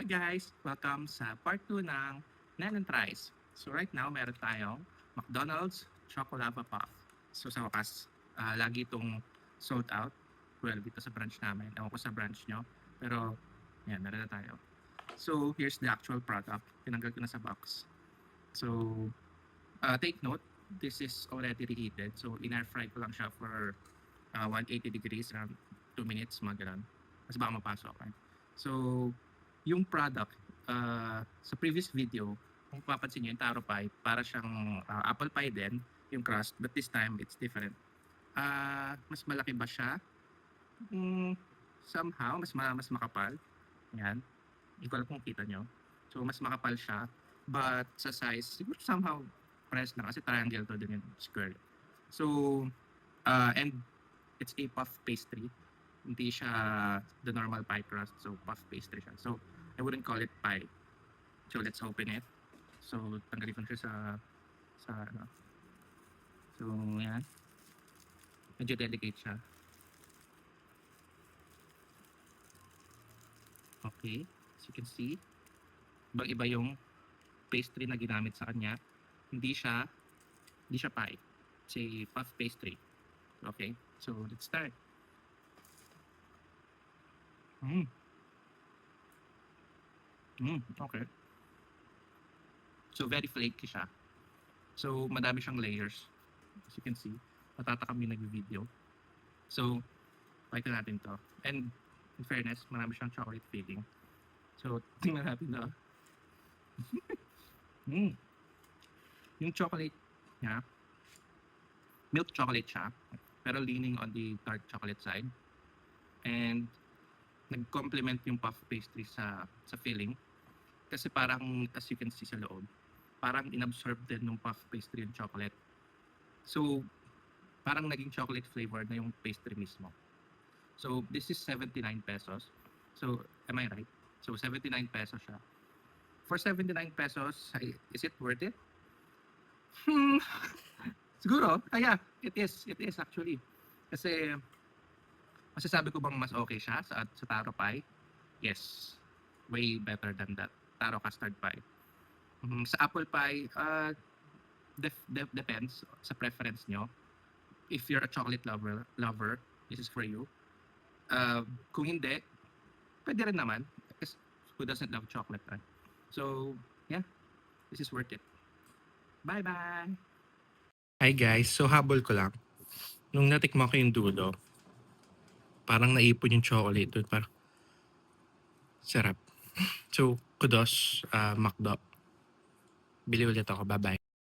Hi guys! Welcome sa part 2 ng Nan and Tries. So right now, meron tayong McDonald's Chocolava Puff. So sa wakas, lagi itong sold out. Well, dito sa branch namin. Ewan ko sa branch nyo. Pero, yan, meron na tayo. So here's the actual product. Tinanggal ko na sa box. So, take note, this is already reheated. So in-air fry ko lang siya for 180 degrees, around 2 minutes, mga ganun. Mas baka mapasok. Right? So, yung product, sa previous video, kung papansin nyo, yung taro pie, para siyang apple pie din, yung crust, but this time, it's different. Mas malaki ba siya? Somehow, mas makapal. Yan. Hindi ko alam kung kita nyo. So, mas makapal siya. But sa size, siguro somehow, press na kasi triangle to din yung square. So, and it's a puff pastry. Hindi siya the normal pie crust. So, puff pastry siya. So, I wouldn't call it pie. So, let's open it. So, tanggalin ko siya sa ano. So, yan. Medyo delicate siya. Okay. As you can see, ibang-iba yung pastry na ginamit sa kanya. Hindi siya pie. It's a puff pastry. Okay. So, let's start. Okay. So, very flaky siya. So, madami siyang layers. As you can see, matatakam yung nag-video. So, pakita natin to. And, in fairness, marami siyang chocolate filling. So, tingnan natin na. Yung chocolate niya, milk chocolate siya, pero leaning on the dark chocolate side. And, nag-complement yung puff pastry sa filling. Kasi parang, as you can see sa loob, parang inabsorb din ng puff pastry yung chocolate. So, parang naging chocolate flavor na yung pastry mismo. So, this is 79 pesos. So, am I right? So, 79 pesos siya. For 79 pesos, is it worth it? Siguro. Yeah, it is. It is actually. Kasi, masasabi ko bang mas okay siya sa taro pie? Yes. Way better than that taro custard pie. Sa apple pie, depends sa preference nyo. If you're a chocolate lover, this is for you. Kung hindi, pwede rin naman. Because who doesn't love chocolate, right? So, yeah, this is worth it. Bye-bye! Hi guys, so habol ko lang. Nung natikman ko yung dulo, parang naipon yung chocolate doon. Parang sarap. So, kudos, McDo. Bili ulit ako. Bye-bye.